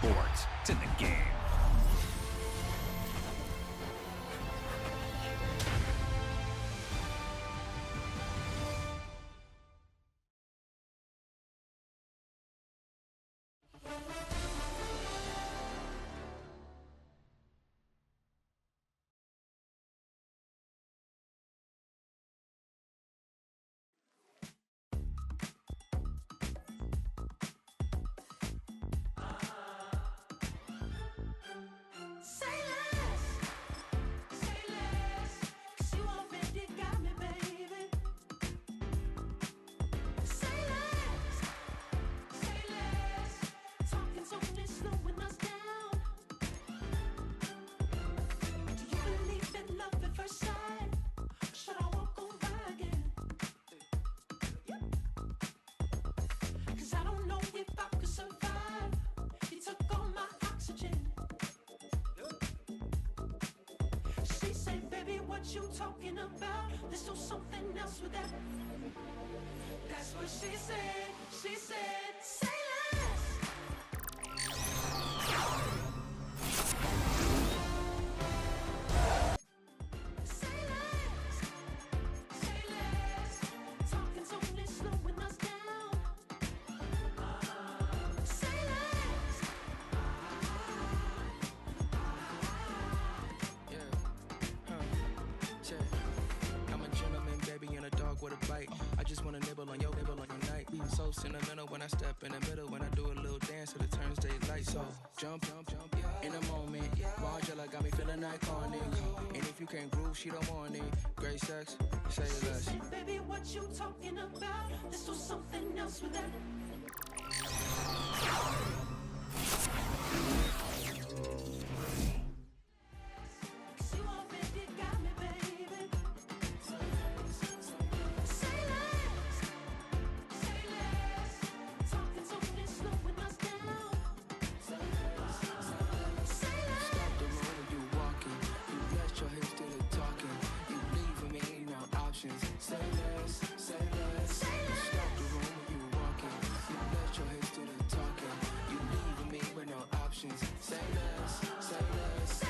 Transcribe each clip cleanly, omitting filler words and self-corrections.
sports. It's in the game. You talking about? Let's do something else with that. That's what she said. She said, say less. Say less. Say less. Talking so it's slowing us down. Say less. I'm a gentleman, baby, and a dog with a bite. I just wanna nibble on your night. So sentimental when I step in the middle. When I do a little dance till it turns daylight. So jump, in a moment. Margella got me feeling iconic. And if you can't groove, she don't want it. Great sex, say less. She said, baby, what you talking about? Let's do something else with that. Say less, say less. Stop the room when you walking. You let your head do the talking. You leaving me with no options. Say less, say less, say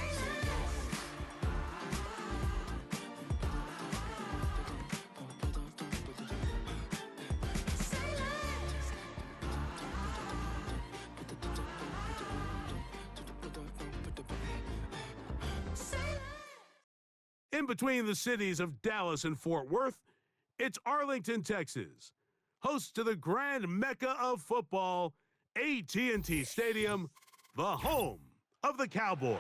In between the cities of Dallas and Fort Worth, it's Arlington, Texas, host to the grand mecca of football, AT&T Stadium, the home of the Cowboys.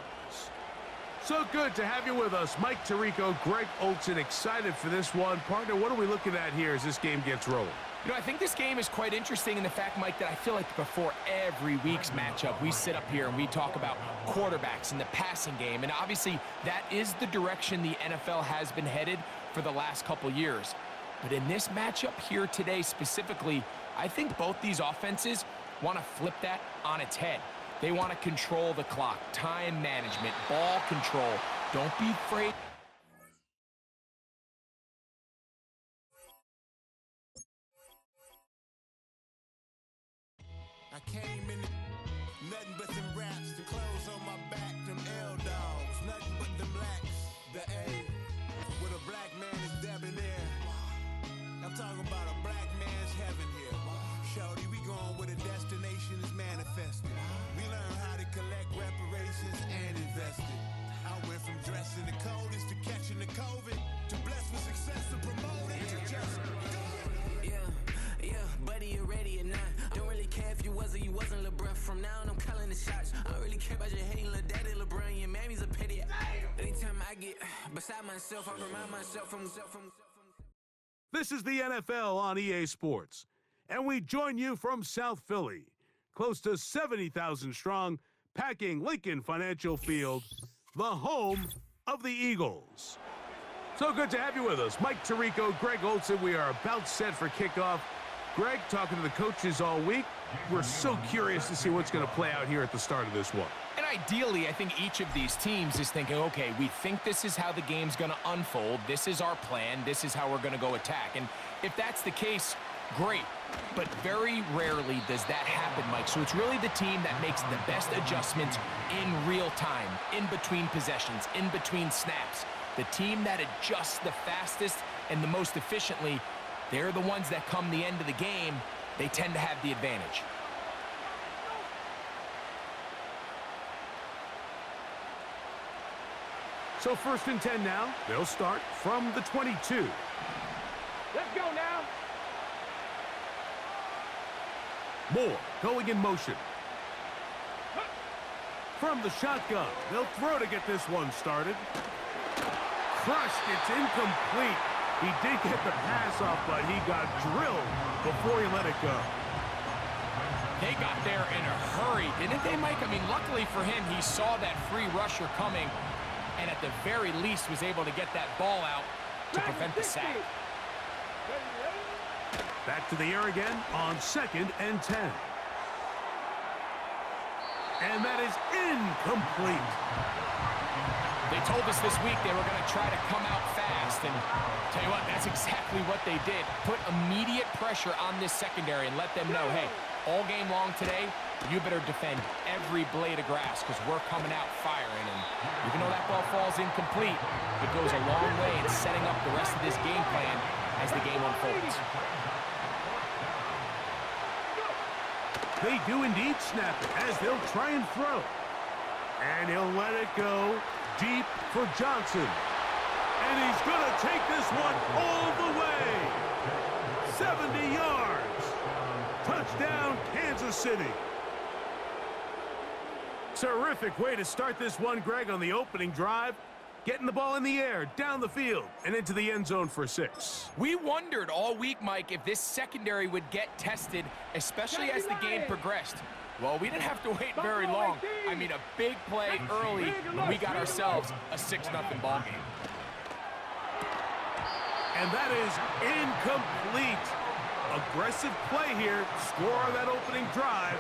So good to have you with us. Mike Tirico, Greg Olsen, excited for this one. Partner, what are we looking at here as this game gets rolling? You know, I think this game is quite interesting in the fact, Mike, that I feel like before every week's matchup, we sit up here and we talk about quarterbacks and the passing game. And obviously, that is the direction the NFL has been headed for the last couple years. But in this matchup here today specifically, I think both these offenses want to flip that on its head. They want to control the clock, time management, ball control. Don't be afraid. I came in nothing but them raps, the clothes on my back, them L-dogs, nothing but them blacks, the A, with a black man is debonair. I'm talking about a black man's heaven here. Shorty, we going where the destination is manifested. We learn how to collect reparations and invest it. I went from dressing the coldest to catching the COVID, to blessed with success to promote it, to just do it. Yeah, buddy, you ready or not? Don't really care if you was or you wasn't LeBron. From now on, I'm calling the shots. I don't really care about your hating little daddy LeBron. Your mammy's a pity. Anytime I get beside myself, I remind myself from. This is the NFL on EA Sports, and we join you from South Philly, close to 70,000 strong, packing Lincoln Financial Field, the home of the Eagles. So good to have you with us. Mike Tirico, Greg Olsen, we are about set for kickoff. Greg, talking to the coaches all week, we're so curious to see what's going to play out here at the start of this one. And ideally, I think each of these teams is thinking, okay, we think this is how the game's going to unfold. This is our plan. This is how we're going to go attack. And if that's the case, great. But very rarely does that happen, Mike. So it's really the team that makes the best adjustments in real time, in between possessions, in between snaps. The team that adjusts the fastest and the most efficiently, they're the ones that come the end of the game, they tend to have the advantage. So 1st and 10 now. They'll start from the 22. Let's go now. Moore going in motion. From the shotgun, they'll throw to get this one started. Crushed, it's incomplete. He did get the pass off, but he got drilled before he let it go. They got there in a hurry, didn't they, Mike? I mean, luckily for him, he saw that free rusher coming, and at the very least was able to get that ball out to prevent the sack. Back to the air again on 2nd and 10. And that is incomplete. They told us this week they were going to try to come out fast, and tell you what, that's exactly what they did. Put immediate pressure on this secondary and let them know, hey, all game long today, you better defend every blade of grass because we're coming out firing. And even though that ball falls incomplete, it goes a long way in setting up the rest of this game plan as the game unfolds. They do indeed snap it as they'll try and throw. And he'll let it go deep for Johnson. And he's going to take this one all the way. 70 yards. Touchdown, Kansas City. Terrific way to start this one, Greg, on the opening drive. Getting the ball in the air, down the field, and into the end zone for 6. We wondered all week, Mike, if this secondary would get tested, especially as the game progressed. Well, we didn't have to wait very long. I mean, a big play early, and we got ourselves a 6-0 ball game. And that is incomplete. Aggressive play here, score on that opening drive,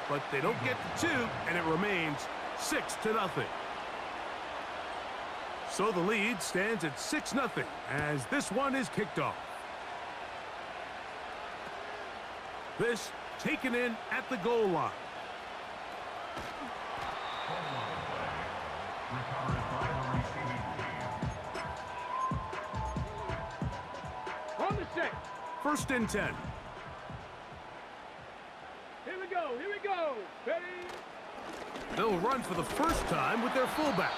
but they don't get the 2, and it remains 6-0. So the lead stands at 6-0 as this one is kicked off. This taken in at the goal line. On the set. 1st and 10. Here we go. Here we go. Ready? They'll run for the first time with their fullback.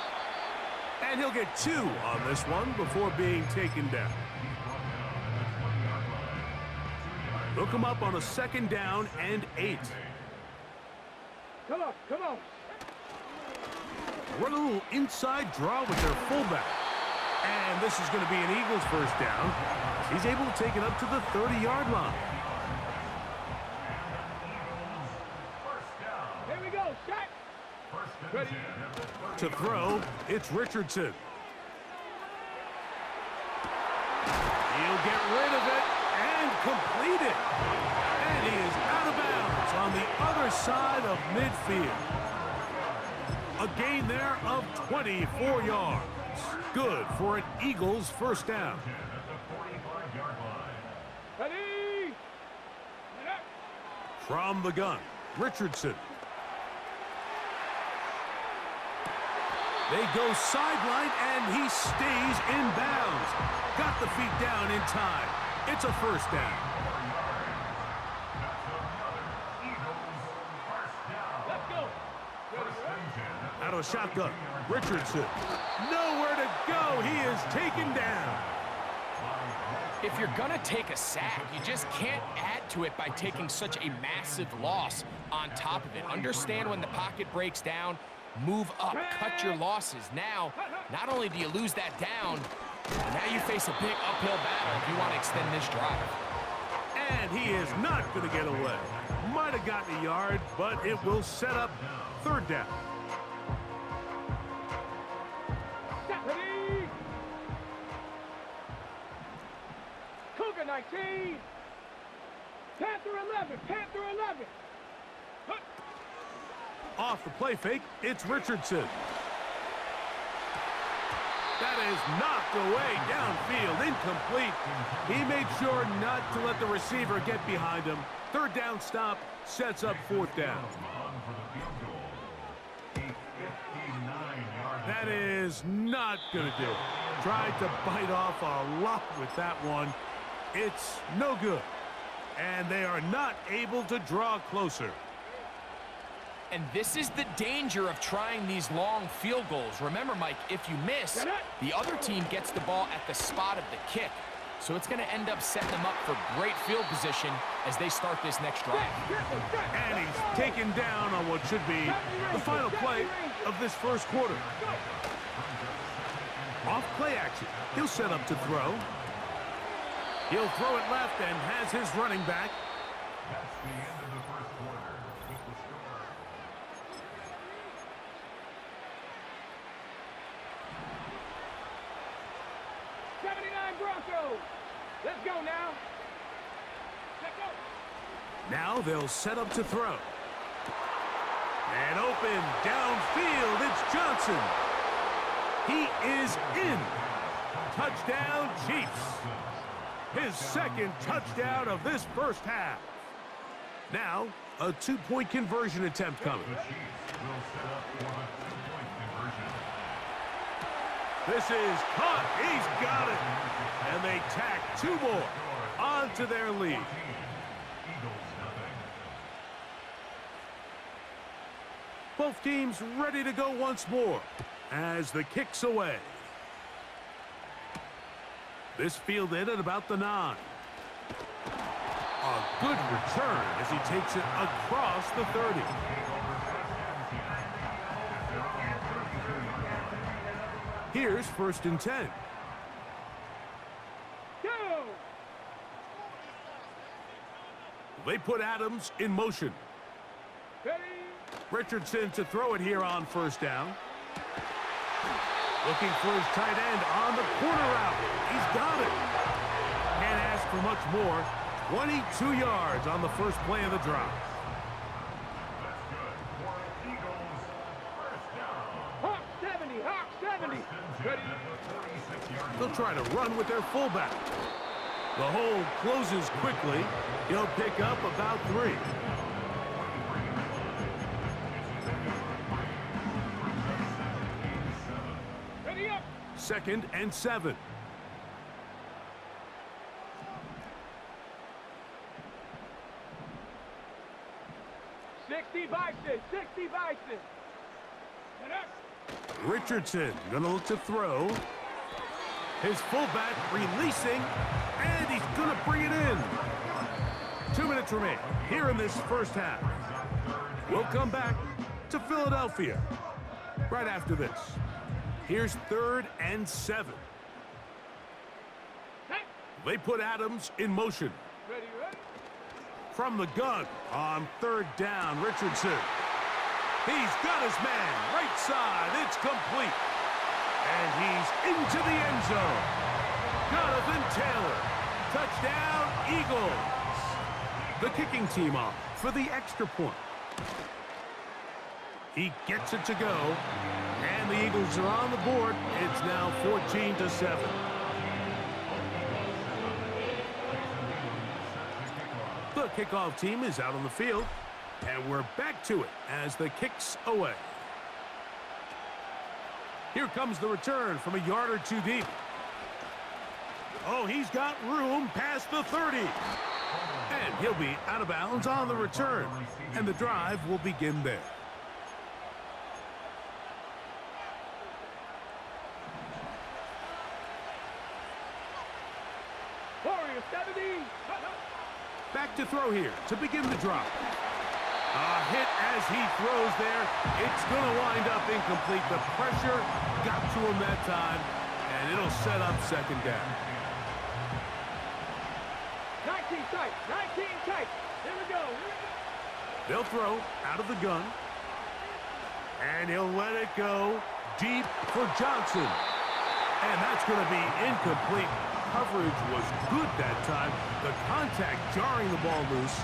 And he'll get 2 on this one before being taken down. They'll come up on a 2nd down and 8. Come on. Come on. Run a little inside draw with their fullback. And this is going to be an Eagles first down. He's able to take it up to the 30-yard line. Here we go. Shot. Ready. To throw, it's Richardson. He'll get rid of it and complete it. And he is out of bounds on the other side of midfield. A gain there of 24 yards. Good for an Eagles first down. Ready. From the gun, Richardson. They go sideline, and he stays in bounds. Got the feet down in time. It's a first down. Let's go. Out of shotgun, Richardson. Nowhere to go. He is taken down. If you're going to take a sack, you just can't add to it by taking such a massive loss on top of it. Understand when the pocket breaks down, move up, cut your losses. Now, not only do you lose that down, but now you face a big uphill battle if you want to extend this drive. And he is not going to get away. Might have gotten a yard, but it will set up 3rd down. Ready. Cougar 19. Panther 11. Panther 11. Off the play fake, it's Richardson. That is knocked away downfield, incomplete. He made sure not to let the receiver get behind him. Third down stop sets up fourth down. That is not going to do it. Tried to bite off a lot with that one. It's no good. And they are not able to draw closer. And this is the danger of trying these long field goals. Remember, Mike, if you miss, the other team gets the ball at the spot of the kick. So it's going to end up setting them up for great field position as they start this next drive. And he's taken down on what should be the final play of this first quarter. Off play action. He'll set up to throw. He'll throw it left and has his running back. That's the end of the first quarter with the score. Broncos. Let's go now. Let's go. Now they'll set up to throw. And open downfield, it's Johnson. He is in. Touchdown, Chiefs. His second touchdown of this first half. Now, a two-point conversion attempt coming. The Chiefs will set up for the two-point conversion. This is caught. He's got it. And they tack two more onto their lead. Both teams ready to go once more as the kick's away. This fielded at about the 9. A good return as he takes it across the 30. Here's 1st and 10. Go! They put Adams in motion. Ready? Richardson to throw it here on 1st down. Looking for his tight end on the corner route. He's got it. Can't ask for much more. 22 yards on the first play of the drive. That's good for Eagles. First down. Hawk 70, Hawk 70. Ready? They'll try to run with their fullback. The hole closes quickly. He'll pick up about 3. Ready up. 2nd and 7. Sixty Bison. Get up. Richardson gonna look to throw. His fullback releasing, and he's gonna bring it in. 2 minutes remain here in this first half. We'll come back to Philadelphia right after this. Here's 3rd and 7. Hey. They put Adams in motion. Ready. From the gun on 3rd down, Richardson. He's got his man right side. It's complete. And he's into the end zone. Jonathan Taylor. Touchdown, Eagles. The kicking team off for the extra point. He gets it to go. And the Eagles are on the board. It's now 14-7. The kickoff team is out on the field, and we're back to it as the kick's away. Here comes the return from a yard or 2 deep. Oh, he's got room past the 30. And he'll be out of bounds on the return, and the drive will begin there. Warrior 70. Back to throw here to begin the drop. A hit as he throws there. It's going to wind up incomplete. The pressure got to him that time, and it'll set up 2nd down. 19 tight. Here we go. They'll throw out of the gun, and he'll let it go deep for Johnson. And that's going to be incomplete. Coverage was good that time. The contact jarring the ball loose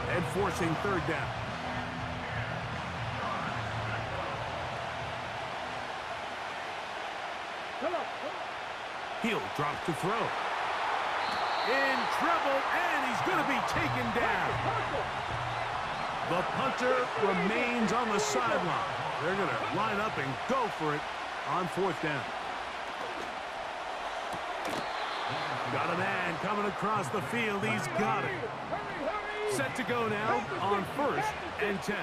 and forcing 3rd down. Come on. He'll drop to throw. In trouble, and he's going to be taken down. The punter remains on the sideline. They're going to line up and go for it on 4th down. Got a man coming across the field. He's got it. Set to go now on 1st and 10.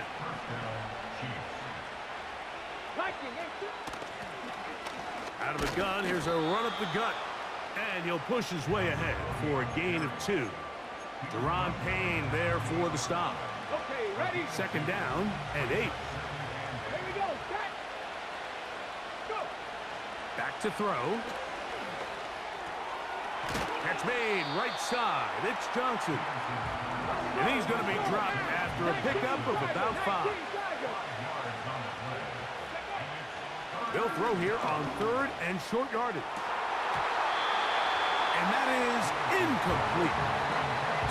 Out of the gun, here's a run up the gut. And he'll push his way ahead for a gain of 2. Deron Payne there for the stop. Okay, ready? 2nd down and 8. Here we go, set. Go. Back to throw. Catch made, right side. It's Johnson. And he's going to be dropped after a pickup of about 5. They'll throw here on 3rd and short yardage. And that is incomplete.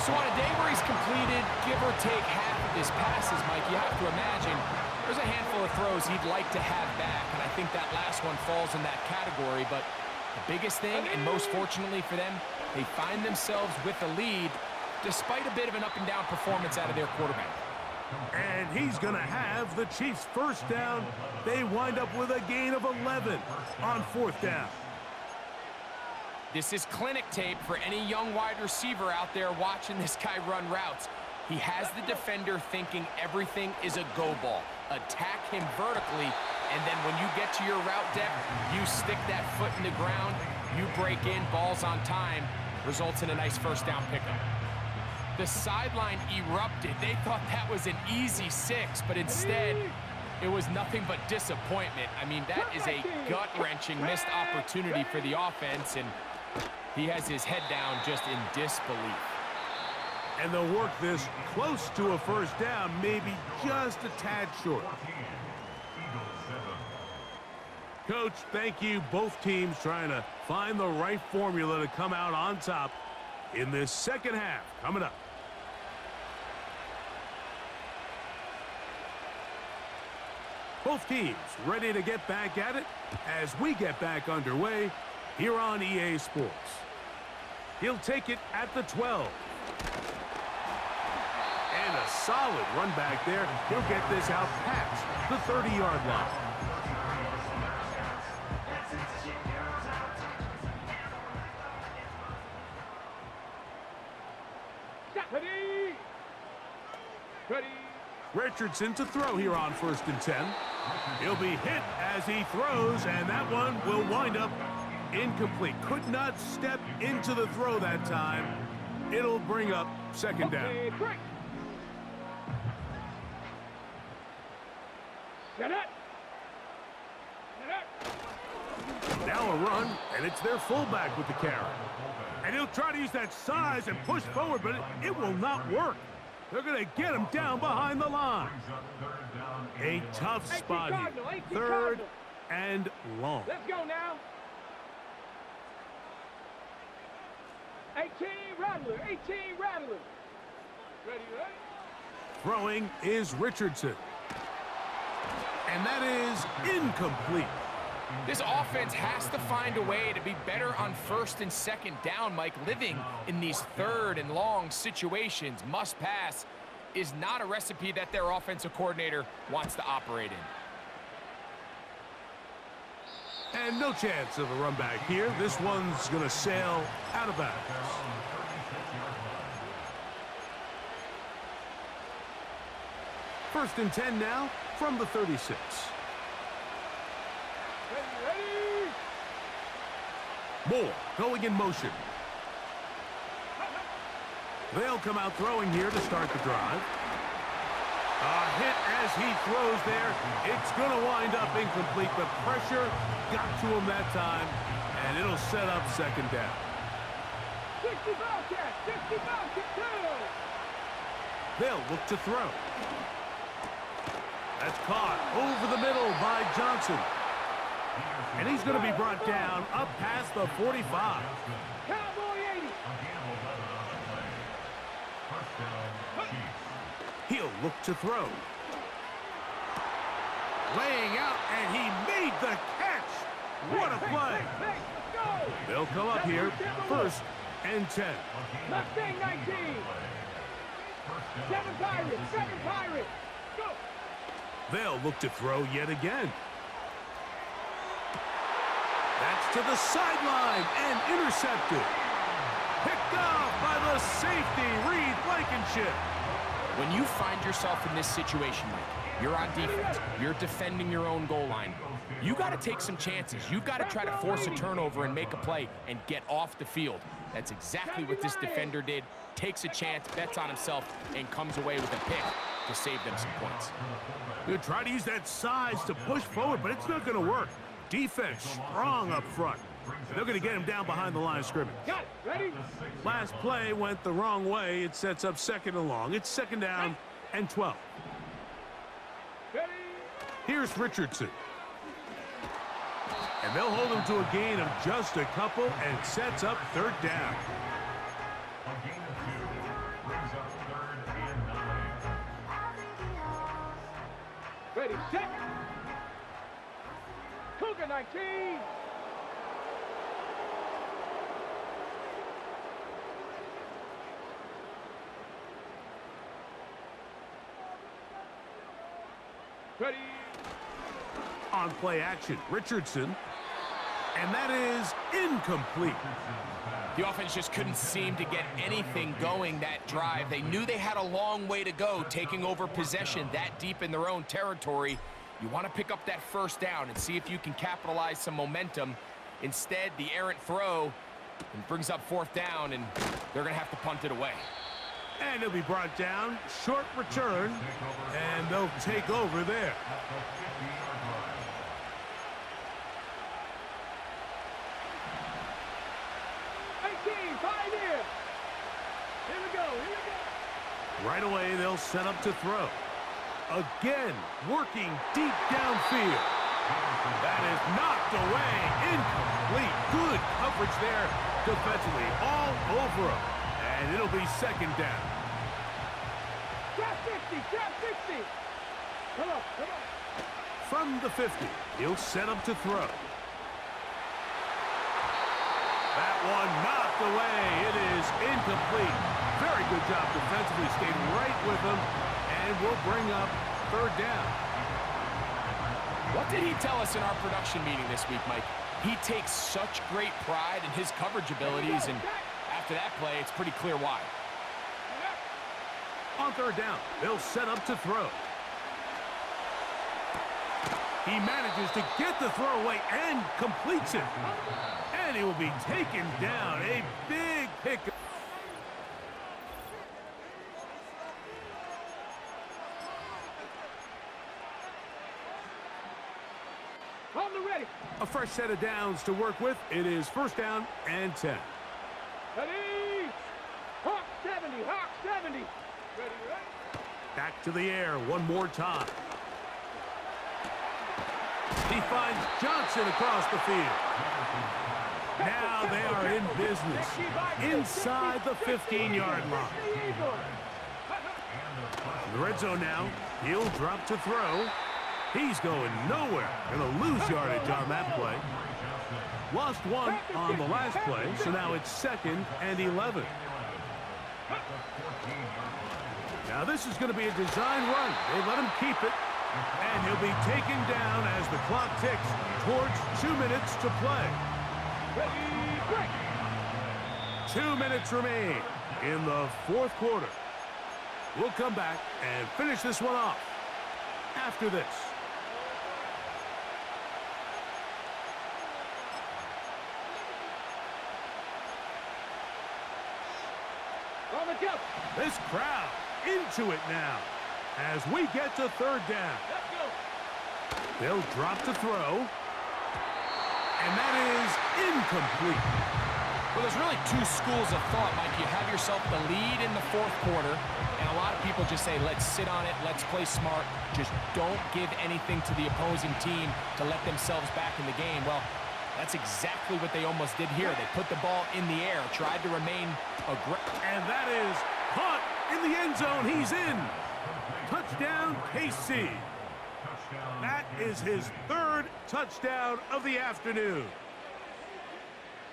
So on a day where he's completed, give or take half of his passes, Mike, you have to imagine there's a handful of throws he'd like to have back, and I think that last one falls in that category. But the biggest thing, and most fortunately for them, they find themselves with a lead despite a bit of an up-and-down performance out of their quarterback. And he's going to have the Chiefs' 1st down. They wind up with a gain of 11 on 4th down. This is clinic tape for any young wide receiver out there watching this guy run routes. He has the defender thinking everything is a go ball. Attack him vertically, and then when you get to your route depth, you stick that foot in the ground, you break in, balls on time, results in a nice 1st down pickup. The sideline erupted. They thought that was an easy 6, but instead, it was nothing but disappointment. I mean, that is a gut-wrenching missed opportunity for the offense, and he has his head down just in disbelief. And they'll work this close to a 1st down, maybe just a tad short. Coach, thank you. Both teams trying to find the right formula to come out on top in this 2nd half. Coming up. Both teams ready to get back at it as we get back underway here on EA Sports. He'll take it at the 12. And a solid run back there. He'll get this out past the 30-yard line. Ready. Ready. Richardson to throw here on 1st and 10. He'll be hit as he throws, and that one will wind up incomplete. Could not step into the throw that time. It'll bring up 2nd down. Okay, break. Set it. Set it. Now a run, and it's their fullback with the carry. And he'll try to use that size and push forward, but it will not work. They're going to get him down behind the line. A tough spot here. 3rd and long. Let's go now. 18 Rattler. 18 Rattler. Ready, ready? Throwing is Richardson. And that is incomplete. This offense has to find a way to be better on 1st and 2nd down, Mike. Living in these 3rd and long situations, must pass, is not a recipe that their offensive coordinator wants to operate in. And no chance of a run back here. This one's going to sail out of bounds. First and 10 now from the 36. Moore going in motion. They'll come out throwing here to start the drive. A hit as he throws there. It's going to wind up incomplete. The pressure got to him that time, and it'll set up 2nd down. 60 Bobcats, 60 Bobcats, They'll look to throw. That's caught over the middle by Johnson. And he's going to be brought down up past the 45. Cowboy 80. He'll look to throw. Laying out, and he made the catch. What a play. Let's go. They'll come up here, 1st and 10. Mustang 19. 7 Pirates. 7 Pirates. Go. They'll look to throw yet again. That's to the sideline and intercepted. Picked off by the safety, Reed Blankenship. When you find yourself in this situation, Mike, you're on defense, you're defending your own goal line, you got to take some chances. You've got to try to force a turnover and make a play and get off the field. That's exactly what this defender did. Takes a chance, bets on himself, and comes away with a pick to save them some points. They'll try to use that size to push forward, but it's not going to work. Defense strong up front. They're going to get him down behind the line of scrimmage. Got it. Ready? Last play went the wrong way. It sets up 2nd and long. It's 2nd down and 12. Ready? Here's Richardson. And they'll hold him to a gain of just a couple and sets up 3rd down. A gain of 2 brings up 3rd and 9. Ready, set. Cougar 19. Ready. On play action, Richardson. And that is incomplete. The offense just couldn't seem to get anything going that drive. They knew they had a long way to go, taking over possession that deep in their own territory. You want to pick up that 1st down and see if you can capitalize some momentum. Instead, the errant throw brings up 4th down, and they're going to have to punt it away. And it'll be brought down. Short return. And they'll take over there. Right away, they'll set up to throw. Again, working deep downfield. That is knocked away. Incomplete. Good coverage there defensively. All over him. And it'll be 2nd down. Trap 60. Trap 60. Come on. Come on. From the 50, he'll set up to throw. That one knocked away. It is incomplete. Very good job defensively. Stayed right with him. And we'll bring up 3rd down. What did he tell us in our production meeting this week, Mike? He takes such great pride in his coverage abilities, and after that play, it's pretty clear why. On 3rd down, they'll set up to throw. He manages to get the throw away and completes it. And he will be taken down. A big pickup. On the ready. A fresh set of downs to work with. It is 1st down and 10. Ready. Hawk 70. Hawk 70. Ready, ready. Back to the air one more time. He finds Johnson across the field. Now they are in business inside the 15-yard line. In the red zone now. He'll drop to throw. He's going nowhere. Going to lose yardage on that play. Lost 1 on the last play, so now it's 2nd and 11. Now this is going to be a design run. They let him keep it, and he'll be taken down as the clock ticks towards 2 minutes to play. 2 minutes remain in the 4th quarter. We'll come back and finish this one off after this. This crowd into it now as we get to 3rd down. They'll drop to throw. And that is incomplete. Well, there's really 2 schools of thought, Mike. You have yourself the lead in the 4th quarter, and a lot of people just say, let's sit on it, let's play smart, just don't give anything to the opposing team to let themselves back in the game. Well, that's exactly what they almost did here. They put the ball in the air, tried to remain aggressive. And that is caught in the end zone. He's in. Touchdown, KC. That is his 3rd touchdown of the afternoon.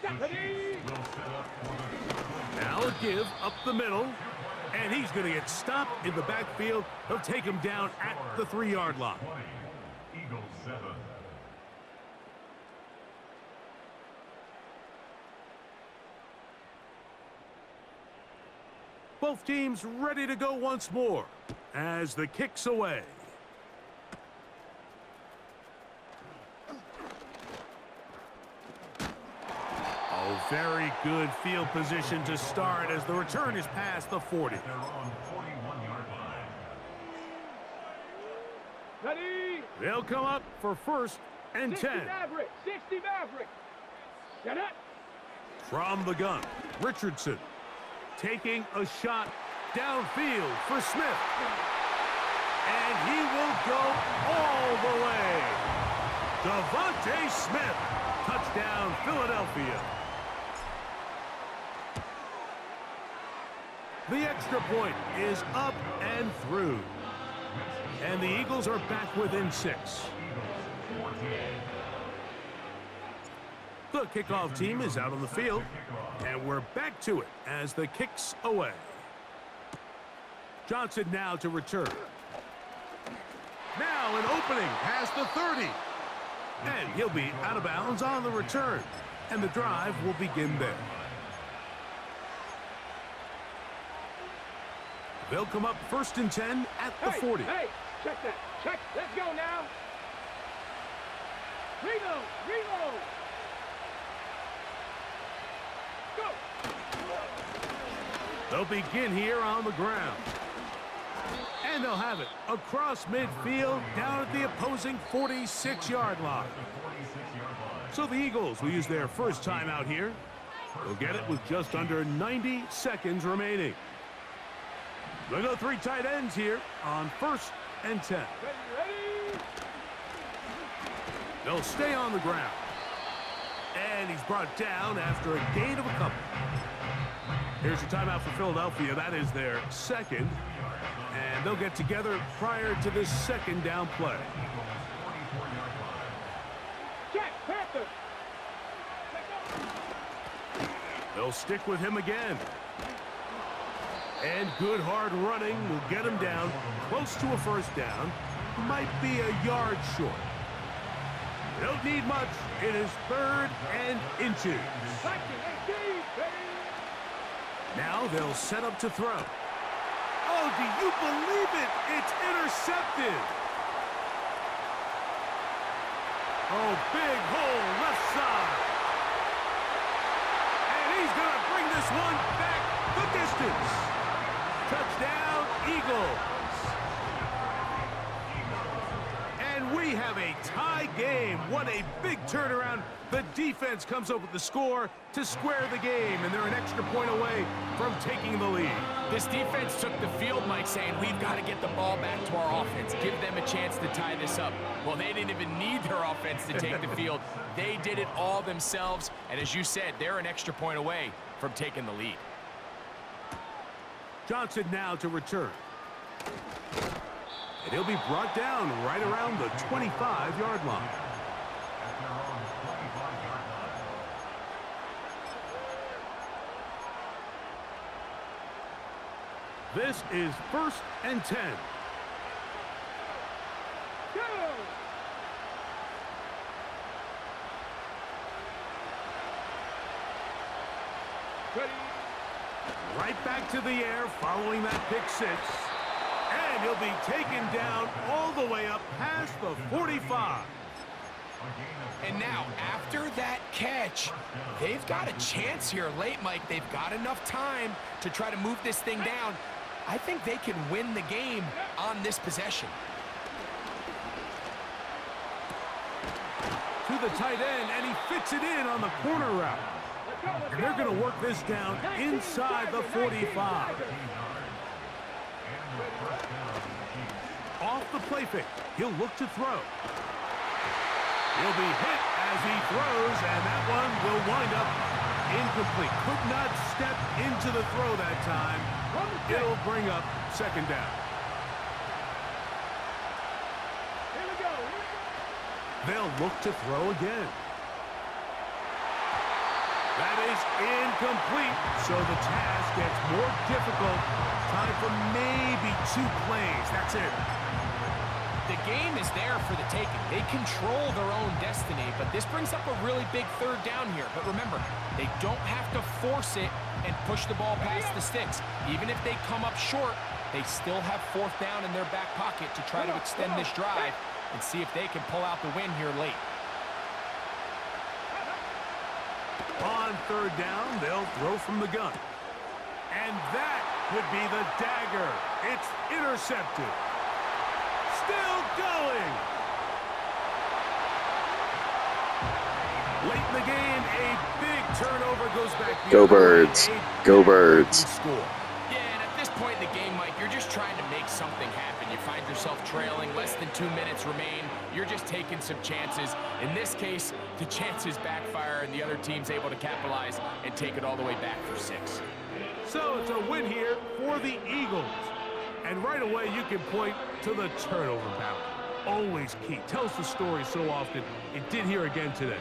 will set up for the Now a give up the middle, and he's going to get stopped in the backfield. He'll take him down at the 3-yard line. 20. Eagles 7. Both teams ready to go once more as the kick's away. Oh, very good field position to start as the return is past the 40. They're on 41-yard line. Ready? They'll come up for 1st and 60 10. Maverick. 60 Maverick. Get it. From the gun, Richardson taking a shot downfield for Smith. And he will go all the way. Devontae Smith, touchdown Philadelphia. The extra point is up and through. And the Eagles are back within 6. The kickoff team is out on the field, and we're back to it as the kick's away. Johnson now to return. Now an opening past the 30. And he'll be out of bounds on the return, and the drive will begin there. They'll come up 1st and 10 at the 40. Hey, check that. Check. Let's go now. Reload. Reload. Go. They'll begin here on the ground. And they'll have it across midfield down at the opposing 46-yard line. So the Eagles will use their first timeout here. They'll get it with just under 90 seconds remaining. They'll go 3 tight ends here on 1st and 10. Ready. They'll stay on the ground. And he's brought down after a gain of a couple. Here's your timeout for Philadelphia. That is their 2nd. And they'll get together prior to this 2nd down play. Check. Panther. They'll stick with him again. And good hard running will get him down close to a 1st down. Might be a yard short. They don't need much. It is 3rd and inches. Now they'll set up to throw. Oh, do you believe it? It's intercepted. Oh, big hole left side. And he's going to bring this one back the distance. Touchdown, Eagles. And we have a tie game. What a big turnaround. The defense comes up with the score to square the game, and they're an extra point away from taking the lead. This defense took the field, Mike, saying we've got to get the ball back to our offense, give them a chance to tie this up. Well, they didn't even need their offense to take the field. They did it all themselves, and as you said, they're an extra point away from taking the lead. Johnson now to return. And he'll be brought down right around the 25-yard line. This is 1st and 10. Go. Ready. Right back to the air following that pick 6. And he'll be taken down all the way up past the 45. And now, after that catch, they've got a chance here late, Mike. They've got enough time to try to move this thing down. I think they can win the game on this possession. To the tight end, and he fits it in on the corner route. And they're going to work this down inside the 45. Off the play fake, he'll look to throw. He'll be hit as he throws, and that one will wind up incomplete. Could not step into the throw that time. It'll bring up 2nd down. Here we go. They'll look to throw again. That is incomplete, so the task gets more difficult. Time for maybe 2 plays. That's it. The game is there for the taking. They control their own destiny, but this brings up a really big 3rd down here. But remember, they don't have to force it and push the ball past the sticks. Even if they come up short, they still have 4th down in their back pocket to try to extend this drive and see if they can pull out the win here late. On 3rd down, they'll throw from the gun. And that could be the dagger. It's intercepted. Still going. Late in the game, a big turnover goes back. Go Birds. Go Birds. Yeah, and at this point in the game, Mike, you're just trying to make something happen. You find yourself trailing, less than 2 minutes remain. You're just taking some chances. In this case, the chances backfire and the other team's able to capitalize and take it all the way back for 6. So it's a win here for the Eagles. And right away, you can point to the turnover battle. Always key. Tells the story so often. It did here again today.